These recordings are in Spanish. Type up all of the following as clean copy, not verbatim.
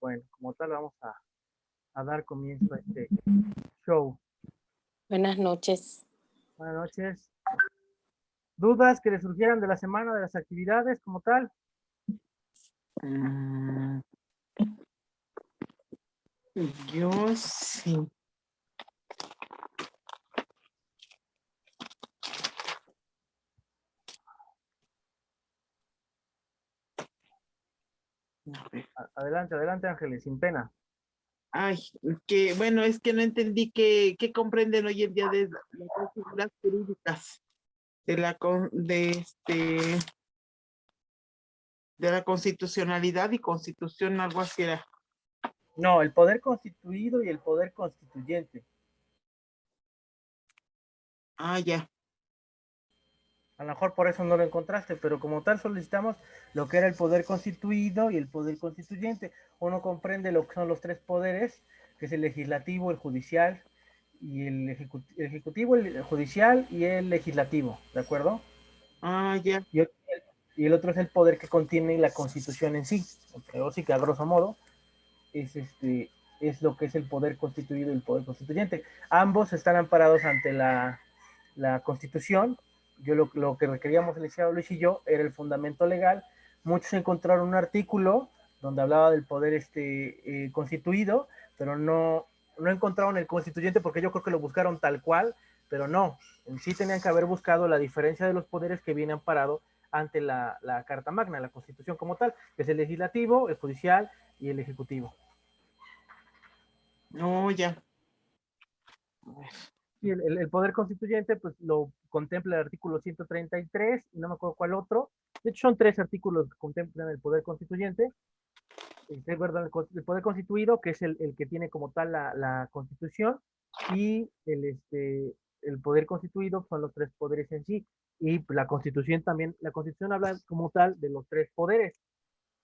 bueno, como tal vamos a dar comienzo a este show. Buenas noches. Buenas noches. ¿Dudas que le surgieran de la semana, de las actividades como tal? Yo sí. Adelante, adelante, Ángeles, sin pena. Ay, que bueno, es que no entendí qué comprenden hoy en día de las figuras jurídicas de de la constitucionalidad y constitución, algo así era. No, el poder constituido y el poder constituyente. Ah, ya. A lo mejor por eso no lo encontraste, pero como tal solicitamos lo que era el poder constituido y el poder constituyente. Uno comprende lo que son los tres poderes, que es el legislativo, el judicial y el ejecutivo, el judicial y el legislativo, ¿de acuerdo? Ah, ya. Y el otro es el poder que contiene la constitución en sí, o sí que a grosso modo es lo que es el poder constituido y el poder constituyente. Ambos están amparados ante la constitución. Yo lo que requeríamos el licenciado Luis y yo era el fundamento legal. Muchos encontraron un artículo donde hablaba del poder constituido, pero no encontraron el constituyente porque yo creo que lo buscaron tal cual, pero no. En sí tenían que haber buscado la diferencia de los poderes que viene amparado ante la Carta Magna, la Constitución como tal, que es el legislativo, el judicial y el ejecutivo. No, ya. Y el poder constituyente, pues lo contempla el artículo 133, y no me acuerdo cuál otro. De hecho, son tres artículos que contemplan el poder constituyente. Es verdad, el poder constituido, que es el que tiene como tal la constitución, y el poder constituido son los tres poderes en sí. Y la constitución también, la constitución habla como tal de los tres poderes,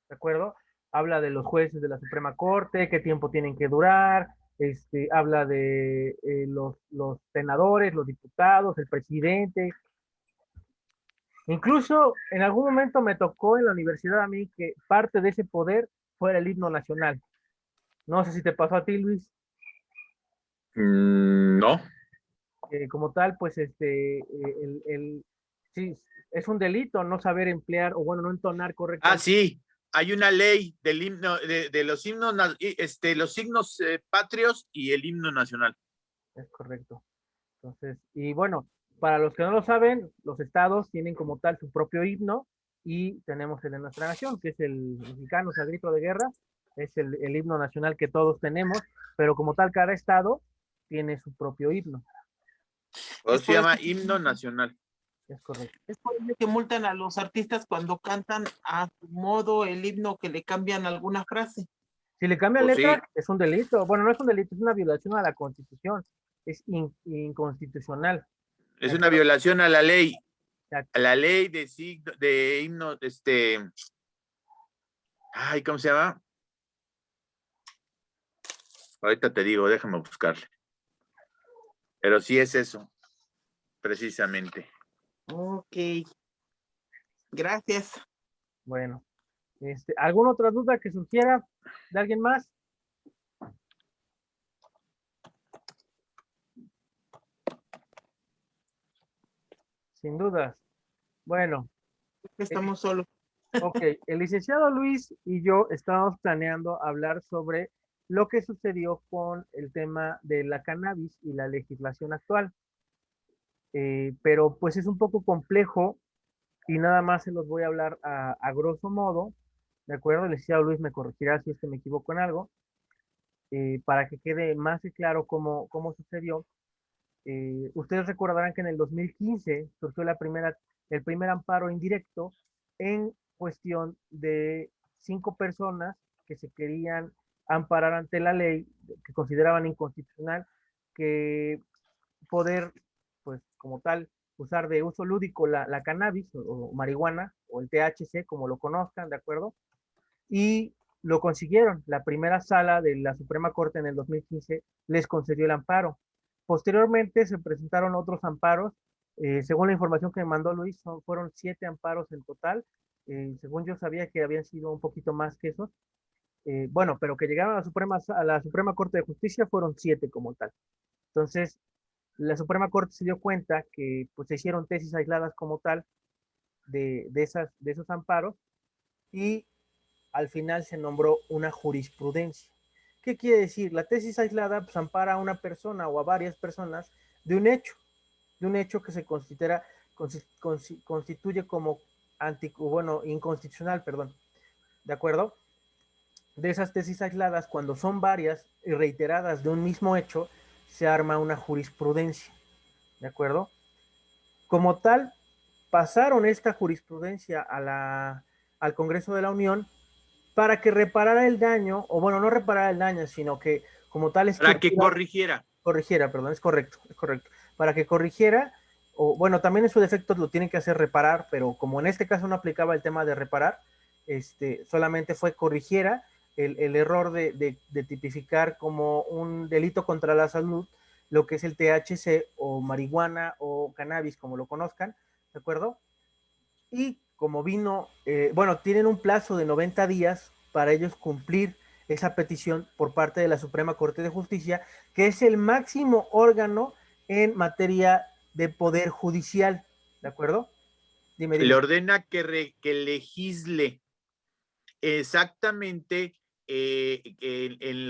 ¿de acuerdo? Habla de los jueces de la Suprema Corte, qué tiempo tienen que durar, habla de los senadores, los diputados, el presidente. Incluso en algún momento me tocó en la universidad a mí que parte de ese poder fuera el himno nacional. No sé si te pasó a ti, Luis. No. Como tal, pues sí, es un delito no saber emplear o bueno, no entonar correctamente. Ah, sí, hay una ley del himno, de los himnos, los signos patrios y el himno nacional. Es correcto. Entonces, y bueno, para los que no lo saben, los estados tienen como tal su propio himno y tenemos el de nuestra nación, que es el mexicano, o sea, el grito de guerra, es el himno nacional que todos tenemos, pero como tal cada estado tiene su propio himno. O se llama himno nacional. Es correcto. Es por ello que multan a los artistas cuando cantan a su modo el himno, que le cambian alguna frase. Si le cambian Pues letra, sí. es un delito. Bueno, no es un delito, es una violación a la Constitución. Es inconstitucional. Es ¿De una acuerdo? violación a la ley. Exacto. A la ley de signo, de himno, ay, ¿cómo se llama? Ahorita te digo, déjame buscarle. Pero sí es eso, precisamente. Ok. Gracias. Bueno, ¿alguna otra duda que surgiera de alguien más? Sin dudas. Bueno, Estamos solos. ok, el licenciado Luis y yo estábamos planeando hablar sobre lo que sucedió con el tema de la cannabis y la legislación actual. Pero pues es un poco complejo y nada más se los voy a hablar a grosso modo, ¿de acuerdo? El licenciado Luis me corregirá si es que me equivoco en algo, para que quede más claro cómo sucedió. Ustedes recordarán que en el 2015 surgió el primer amparo indirecto en cuestión de 5 personas que se querían amparar ante la ley, que consideraban inconstitucional, que poder, pues como tal, usar de uso lúdico la cannabis o marihuana o el THC, como lo conozcan, ¿de acuerdo? Y lo consiguieron. La primera sala de la Suprema Corte en el 2015 les concedió el amparo. Posteriormente se presentaron otros amparos. Según la información que me mandó Luis, fueron 7 amparos en total. Según yo sabía que habían sido un poquito más que esos. bueno, pero que llegaron a la Suprema Corte de Justicia fueron 7 como tal. Entonces, la Suprema Corte se dio cuenta que pues, se hicieron tesis aisladas como tal de esos amparos y al final se nombró una jurisprudencia. ¿Qué quiere decir? La tesis aislada pues, ampara a una persona o a varias personas de un hecho que se constituye como inconstitucional, perdón. ¿De acuerdo? De esas tesis aisladas, cuando son varias y reiteradas de un mismo hecho, se arma una jurisprudencia. ¿De acuerdo? Como tal, pasaron esta jurisprudencia al Congreso de la Unión para que reparara el daño, o bueno, no reparara el daño, sino que como tal Para que corrigiera. Corrigiera, perdón, es correcto, para que corrigiera, o bueno, también en su defecto lo tienen que hacer reparar, pero como en este caso no aplicaba el tema de reparar, solamente fue corrigiera el error de tipificar como un delito contra la salud lo que es el THC o marihuana o cannabis, como lo conozcan, ¿de acuerdo? Y como bueno, tienen un plazo de 90 días para ellos cumplir esa petición por parte de la Suprema Corte de Justicia, que es el máximo órgano en materia de poder judicial, ¿de acuerdo? Dime, Le dime. ordena que legisle exactamente en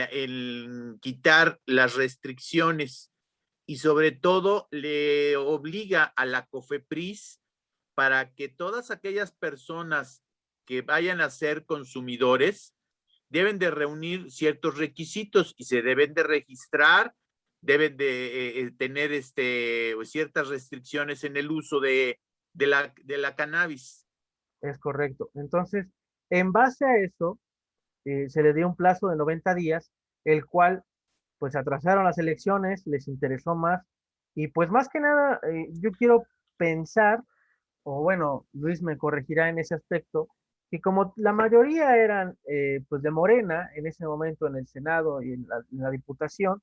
quitar las restricciones y sobre todo le obliga a la COFEPRIS para que todas aquellas personas que vayan a ser consumidores deben de reunir ciertos requisitos y se deben de registrar, deben de tener ciertas restricciones en el uso de la cannabis. Es correcto. Entonces, en base a eso, se le dio un plazo de 90 días, el cual, pues, atrasaron las elecciones, les interesó más, y pues más que nada, yo quiero pensar o bueno, Luis me corregirá en ese aspecto, que como la mayoría eran pues de Morena en ese momento en el Senado y en la Diputación,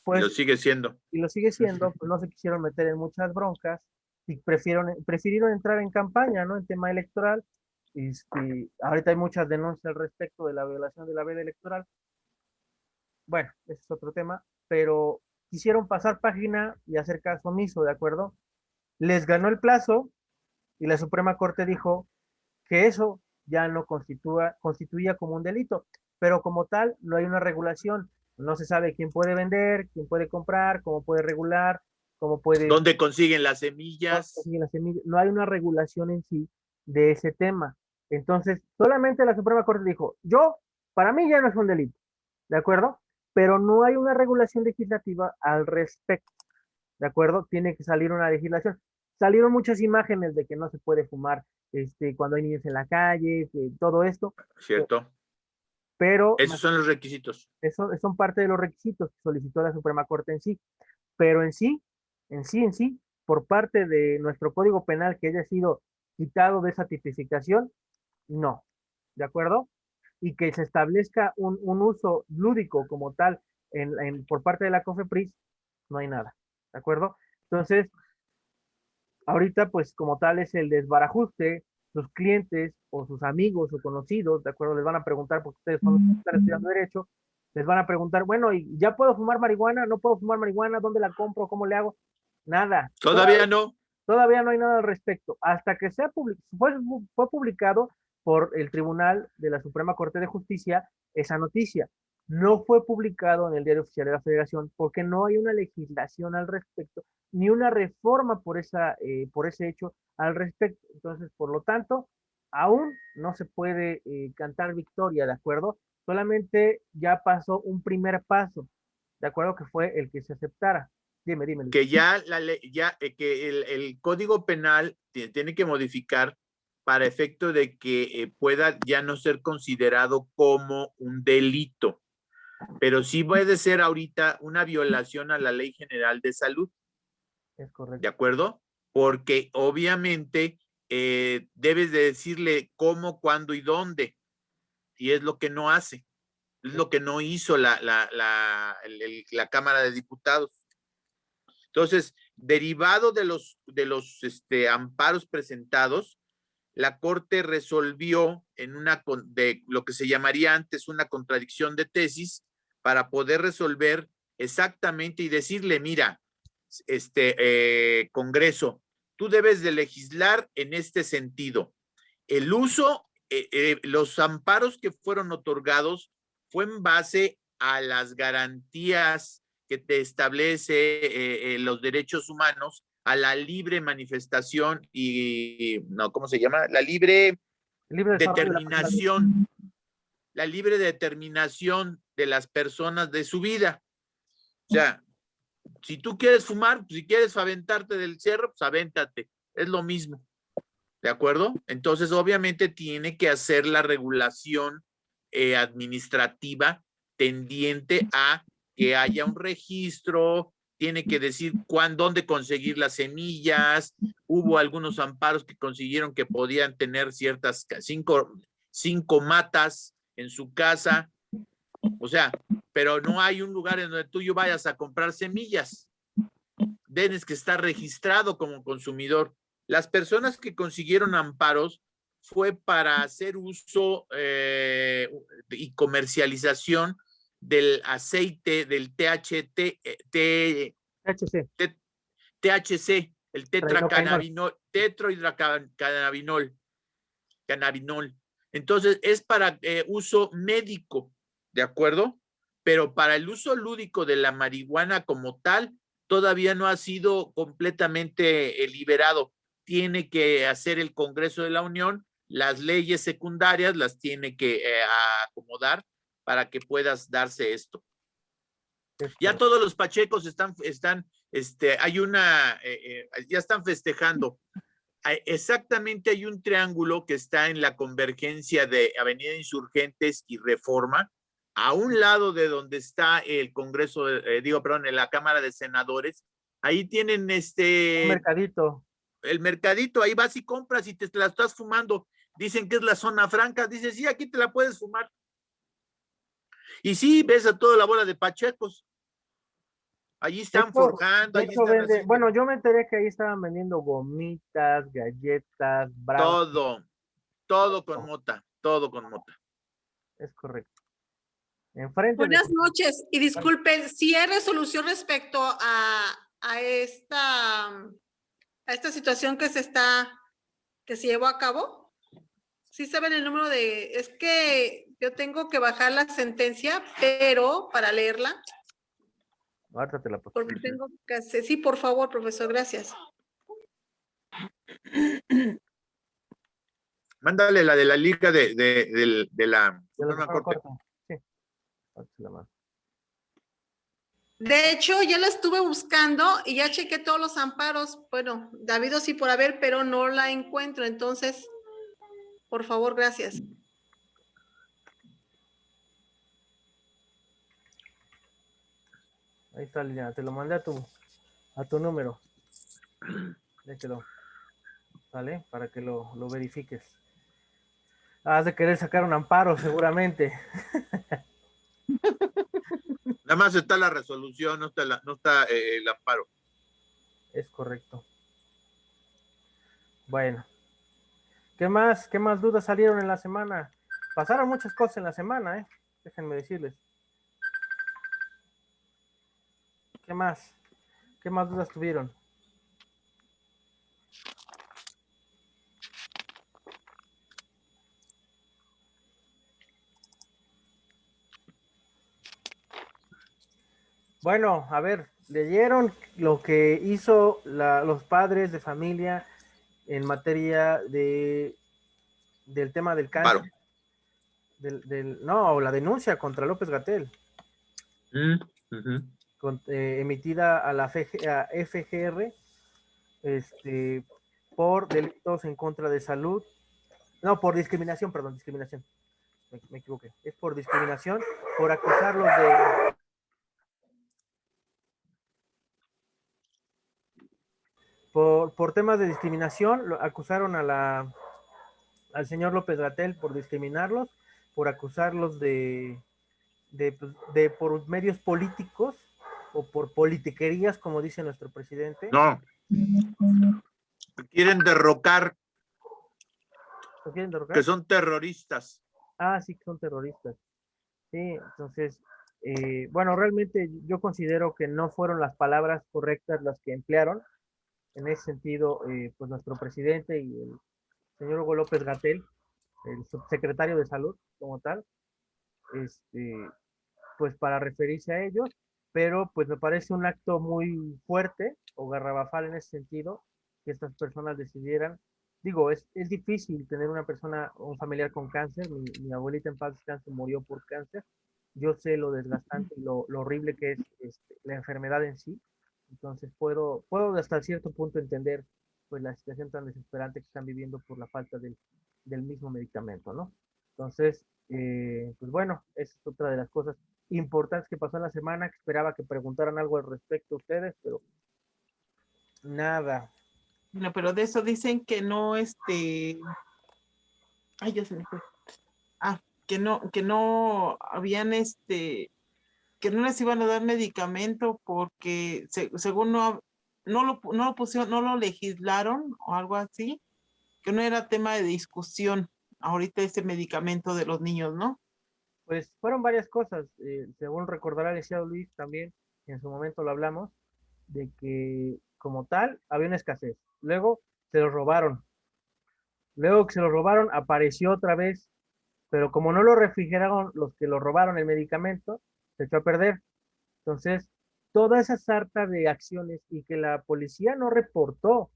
Y lo pues, sigue siendo. y lo sigue siendo, pues no se quisieron meter en muchas broncas y prefirieron entrar en campaña, ¿no? En tema electoral. Ahorita hay muchas denuncias al respecto de la violación de la veda electoral. Bueno, ese es otro tema, pero quisieron pasar página y hacer caso omiso, ¿de acuerdo? Les ganó el plazo y la Suprema Corte dijo que eso ya no constituía como un delito, pero como tal no hay una regulación, no se sabe quién puede vender, quién puede comprar, cómo puede regular, cómo puede ¿Dónde consiguen las semillas? conseguir las semillas, no hay una regulación en sí de ese tema. Entonces, solamente la Suprema Corte dijo, para mí ya no es un delito, ¿de acuerdo? Pero no hay una regulación legislativa al respecto. ¿De acuerdo? Tiene que salir una legislación. Salieron muchas imágenes de que no se puede fumar cuando hay niños en la calle, todo esto, ¿Cierto? pero Esos son los requisitos. eso son parte de los requisitos que solicitó la Suprema Corte en sí. Pero en sí, por parte de nuestro Código Penal que haya sido quitado de esa tipificación, no. ¿De acuerdo? Y que se establezca un uso lúdico como tal por parte de la COFEPRIS, no hay nada. ¿De acuerdo? Entonces, ahorita, pues como tal es el desbarajuste, sus clientes o sus amigos o conocidos, ¿de acuerdo? Les van a preguntar, porque ustedes son los que están estudiando Derecho, les van a preguntar, bueno, ¿y ya puedo fumar marihuana? ¿No puedo fumar marihuana? ¿Dónde la compro? ¿Cómo le hago? Nada. Todavía no. Todavía no hay nada al respecto. Hasta que fue publicado por el Tribunal de la Suprema Corte de Justicia esa noticia. No fue publicado en el Diario Oficial de la Federación porque no hay una legislación al respecto, ni una reforma por ese hecho al respecto. Entonces, por lo tanto, aún no se puede cantar victoria, ¿de acuerdo? Solamente ya pasó un primer paso, ¿de acuerdo? Que fue el que se aceptara. Dime, dime. Luis. Que ya la ley, que el Código Penal tiene que modificar para efecto de que pueda ya no ser considerado como un delito, pero sí puede ser ahorita una violación a la Ley General de Salud. Es correcto. ¿De acuerdo? Porque obviamente debes de decirle cómo, cuándo y dónde, y es lo que no hace, es lo que no hizo la Cámara de Diputados. Entonces, derivado de los amparos presentados, la Corte resolvió en de lo que se llamaría antes una contradicción de tesis para poder resolver exactamente y decirle, mira, Congreso, tú debes de legislar en este sentido. El uso, los amparos que fueron otorgados fue en base a las garantías que te establece los derechos humanos a la libre manifestación y, no, ¿cómo se llama? La libre determinación, la libre determinación de las personas de su vida. O sea, si tú quieres fumar, si quieres aventarte del cerro, pues avéntate, es lo mismo. ¿De acuerdo? Entonces, obviamente, tiene que hacer la regulación administrativa tendiente a que haya un registro, tiene que decir dónde conseguir las semillas. Hubo algunos amparos que consiguieron que podían tener ciertas cinco matas en su casa. O sea, pero no hay un lugar en donde tú vayas a comprar semillas. Tienes que estar registrado como consumidor. Las personas que consiguieron amparos fue para hacer uso y comercialización del aceite del THC, el tetrahidrocannabinol. Entonces, es para uso médico, ¿de acuerdo? Pero para el uso lúdico de la marihuana como tal, todavía no ha sido completamente liberado. Tiene que hacer el Congreso de la Unión, las leyes secundarias las tiene que acomodar para que puedas darse esto. Ya todos los pachecos ya están festejando. Exactamente, hay un triángulo que está en la convergencia de Avenida Insurgentes y Reforma, a un lado de donde está el Congreso, en la Cámara de Senadores. Ahí tienen un mercadito. El mercadito, ahí vas y compras y te la estás fumando. Dicen que es la zona franca. Dices, sí, aquí te la puedes fumar. Y sí, ves a toda la bola de pachecos. Allí están forjando. Bueno, yo me enteré que ahí estaban vendiendo gomitas, galletas, bravas. Todo con mota, todo con mota. Es correcto. Buenas noches y disculpen, si hay resolución respecto a esta situación que se llevó a cabo. ¿Sí saben el número es que yo tengo que bajar la sentencia, pero para leerla? Porque tengo que hacer, sí, por favor, profesor, gracias. Mándale la de la liga de la Corte. Sí. De hecho, ya la estuve buscando y ya chequé todos los amparos. Bueno, David sí por haber, pero no la encuentro. Entonces, por favor, gracias. Ahí está, Liliana, te lo mandé a tu número. Déjelo. ¿Vale? Para que lo verifiques. Has de querer sacar un amparo, seguramente. Nada más está la resolución, no está el amparo. Es correcto. Bueno. ¿Qué más dudas salieron en la semana? Pasaron muchas cosas en la semana, déjenme decirles. ¿Qué más dudas tuvieron? Bueno, a ver, ¿leyeron lo que hizo los padres de familia en materia del tema del cáncer? No, la denuncia contra López-Gatell. Emitida a la FGR por delitos en contra de salud. No, por discriminación, perdón, discriminación. Me equivoqué. Es por discriminación, por acusarlos de... Por temas de discriminación, acusaron al señor López-Gatell por discriminarlos, por acusarlos de por medios políticos o por politiquerías, como dice nuestro presidente. No. Quieren derrocar ¿Lo quieren derrocar? Que son terroristas. Ah, sí, que son terroristas. Sí, entonces, bueno, realmente yo considero que no fueron las palabras correctas las que emplearon. En ese sentido, pues nuestro presidente y el señor Hugo López Gatell, el subsecretario de Salud como tal, pues para referirse a ellos, pero pues me parece un acto muy fuerte o garrabajal en ese sentido, que estas personas decidieran, digo, es difícil tener una persona, un familiar con cáncer, mi abuelita en paz descanse murió por cáncer, yo sé lo desgastante y lo horrible que es la enfermedad en sí, entonces puedo hasta cierto punto entender pues la situación tan desesperante que están viviendo por la falta del mismo medicamento, ¿no? Entonces, pues bueno, esa es otra de las cosas importantes que pasó en la semana, que esperaba que preguntaran algo al respecto a ustedes, pero nada. No, pero de eso dicen que no, ay, ya se me fue. Ah, que no habían, que no les iban a dar medicamento porque según no lo pusieron, no lo legislaron o algo así, que no era tema de discusión ahorita ese medicamento de los niños, ¿no? Pues fueron varias cosas, según recordará el licenciado Luis también, en su momento lo hablamos, de que como tal había una escasez. Luego se los robaron. Luego que se los robaron, apareció otra vez, pero como no lo refrigeraron los que lo robaron el medicamento, se echó a perder. Entonces, toda esa sarta de acciones y que la policía no reportó,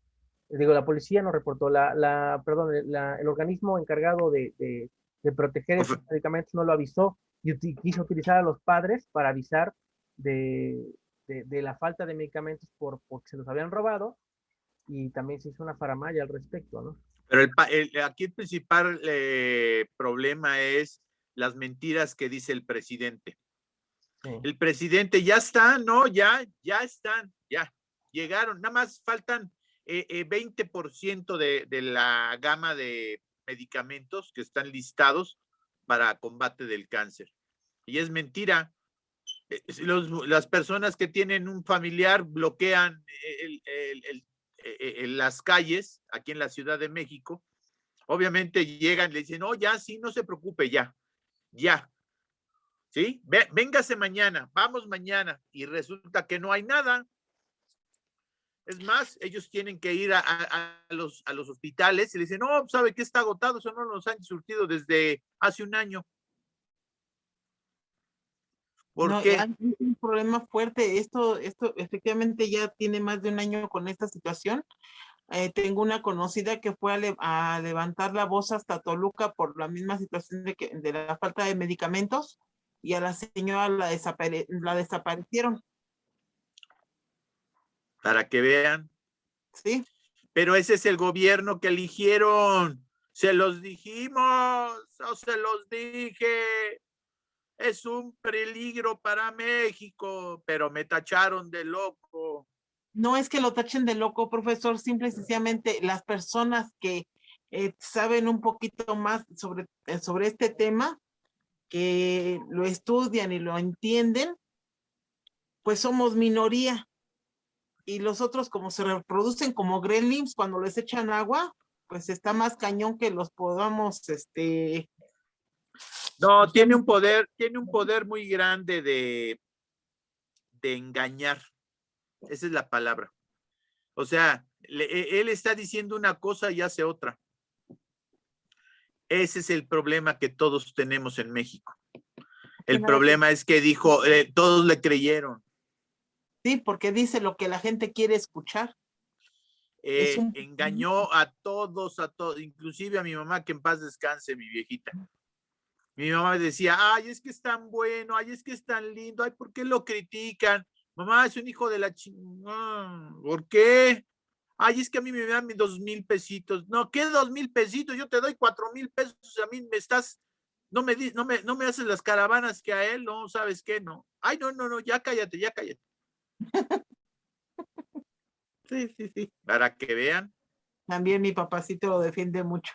digo, la policía no reportó, perdón, el organismo encargado de proteger esos medicamentos no lo avisó y quiso utilizar a los padres para avisar de la falta de medicamentos porque se los habían robado y también se hizo una faramalla al respecto, ¿no? Pero aquí el principal problema es las mentiras que dice el presidente. Sí. El presidente ya está, ¿no? Ya están, ya llegaron. Nada más faltan 20% de la gama de medicamentos que están listados para combate del cáncer. Y es mentira. Las personas que tienen un familiar bloquean las calles aquí en la Ciudad de México. Obviamente llegan y le dicen, no, ya, sí, no se preocupe, ya. ¿Sí? Véngase mañana, vamos mañana. Y resulta que no hay nada. Es más, ellos tienen que ir a los hospitales y le dicen, no, sabe que está agotado, eso no nos han surtido desde hace un año. ¿Por qué? Hay un problema fuerte. Esto efectivamente ya tiene más de un año con esta situación. Tengo una conocida que fue a levantar la voz hasta Toluca por la misma situación de la falta de medicamentos y a la señora la desaparecieron. Para que vean. Sí. Pero ese es el gobierno que eligieron. Se los dijimos, o se los dije. Es un peligro para México, pero me tacharon de loco. No es que lo tachen de loco, profesor, simple y sencillamente las personas que saben un poquito más sobre este tema, que lo estudian y lo entienden, pues somos minoría. Y los otros, como se reproducen como gremlins, cuando les echan agua, pues está más cañón que los podamos, No, tiene un poder muy grande de engañar. Esa es la palabra. O sea, él está diciendo una cosa y hace otra. Ese es el problema que todos tenemos en México. El problema es que dijo, todos le creyeron. Sí, porque dice lo que la gente quiere escuchar. Engañó a todos, inclusive a mi mamá, que en paz descanse, mi viejita. Mi mamá decía, ay, es que es tan bueno, ay, es que es tan lindo, ay, ¿por qué lo critican? Mamá, es un hijo de la chingada. ¿Por qué? Ay, es que a mí me dan 2,000 pesitos. No, ¿qué 2,000 pesitos? Yo te doy 4,000 pesos. A mí me estás, no me haces las caravanas que a él, no, ¿sabes qué? No. Ay, no, ya cállate. Sí. Para que vean. También mi papacito lo defiende mucho.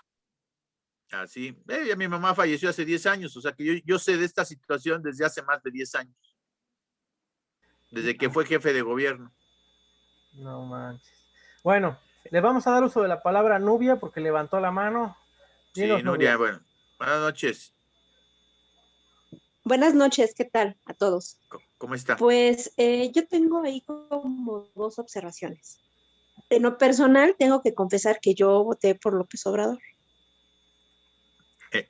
Así. Mi mamá falleció hace 10 años, o sea que yo sé de esta situación desde hace más de 10 años. Desde que fue jefe de gobierno. No manches. Bueno, le vamos a dar uso de la palabra Nubia porque levantó la mano. Sí, Dinos, Nuria, bueno, buenas noches. Buenas noches, ¿qué tal a todos? ¿Cómo está? Pues yo tengo ahí como dos observaciones. En lo personal, tengo que confesar que yo voté por López Obrador.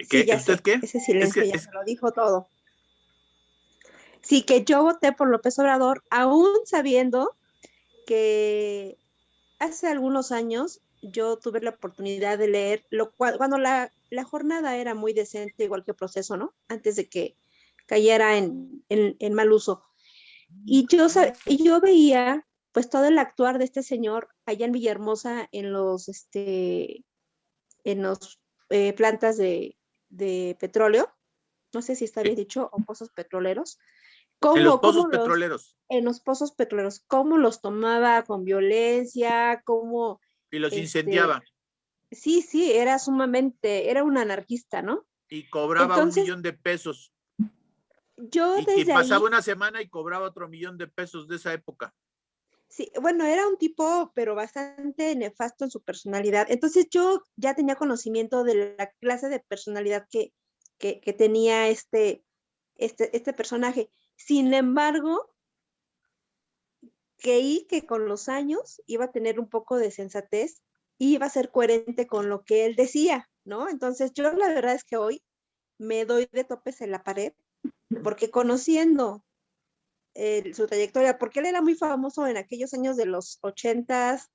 Sí, ya ¿Usted sé, qué? ese silencio ya me lo dijo todo. Sí, que yo voté por López Obrador, aún sabiendo que hace algunos años yo tuve la oportunidad de leer, lo cual, cuando la jornada era muy decente, igual que Proceso, ¿no? Antes de que cayera en mal uso. Y yo veía pues todo el actuar de este señor allá en Villahermosa en los plantas de petróleo, no sé si está bien dicho, o pozos petroleros, En los cómo, pozos petroleros. en los pozos petroleros, cómo los tomaba con violencia, cómo, Y los incendiaba. sí, era un anarquista, ¿no? Y cobraba Entonces, 1 millón de pesos. yo Y desde pasaba ahí, una semana y cobraba otro 1 millón de pesos de esa época. sí, bueno, era un tipo, pero bastante nefasto en su personalidad. Entonces yo ya tenía conocimiento de la clase de personalidad que tenía este personaje. Sin embargo, creí que con los años iba a tener un poco de sensatez y iba a ser coherente con lo que él decía, ¿no? Entonces yo la verdad es que hoy me doy de topes en la pared, porque conociendo su trayectoria, porque él era muy famoso en aquellos años de los 80s,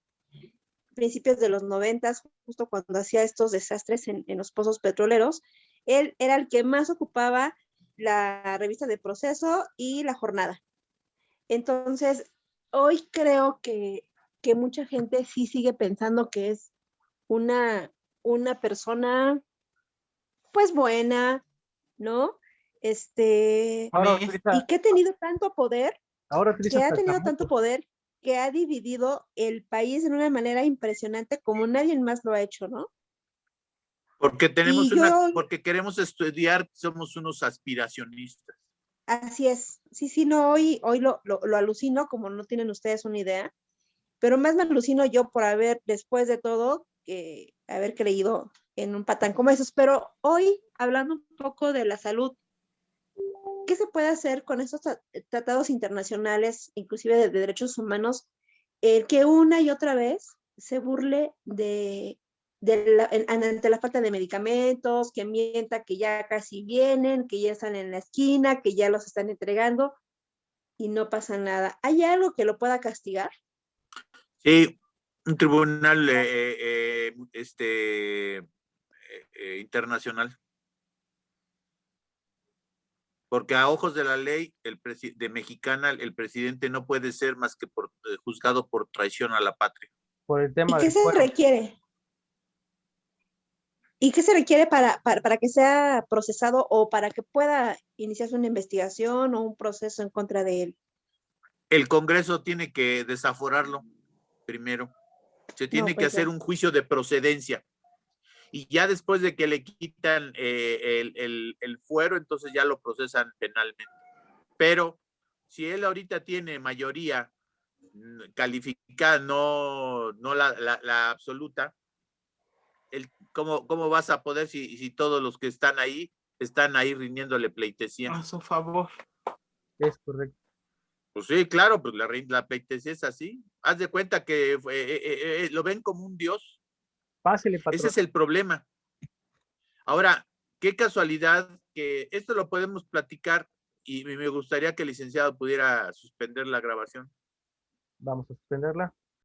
principios de los 90s, justo cuando hacía estos desastres en los pozos petroleros. Él era el que más ocupaba la revista de Proceso y La Jornada. Entonces, hoy creo que mucha gente sí sigue pensando que es una persona, pues buena, ¿no? Ahora Y utiliza, que ha tenido tanto poder, ahora utiliza saltamontes. que ha dividido el país de una manera impresionante como nadie más lo ha hecho, ¿no? Porque Y yo, porque queremos estudiar, somos unos aspiracionistas. así es, sí, no, hoy lo alucino como no tienen ustedes una idea, pero más me alucino yo por haber, después de todo, que haber creído en un patán como esos. Pero hoy, hablando un poco de la salud, ¿qué se puede hacer con estos tratados internacionales, inclusive de derechos humanos, el que una y otra vez se burle ante la falta de medicamentos, que mienta que ya casi vienen, que ya están en la esquina, que ya los están entregando y no pasa nada? ¿Hay algo que lo pueda castigar? Sí, un tribunal internacional. Porque a ojos de la ley de mexicana, el presidente no puede ser más que juzgado por traición a la patria. Por el ¿Y tema qué del se fuero. requiere? ¿Y qué se requiere para que sea procesado o para que pueda iniciarse una investigación o un proceso en contra de él? El Congreso tiene que desaforarlo primero. Se No, tiene que pues hacer ya. un juicio de procedencia. Y ya después de que le quitan el fuero, entonces ya lo procesan penalmente. Pero si él ahorita tiene mayoría calificada, no la absoluta, ¿cómo vas a poder si todos los que están ahí rindiéndole pleitesía? A su favor. Es correcto. Pues sí, claro, pues la pleitesía es así. Haz de cuenta que lo ven como un dios. Pásele, Ese patrón. es el problema. Ahora, qué casualidad que esto lo podemos platicar y me gustaría que el licenciado pudiera suspender la grabación. Vamos a suspenderla.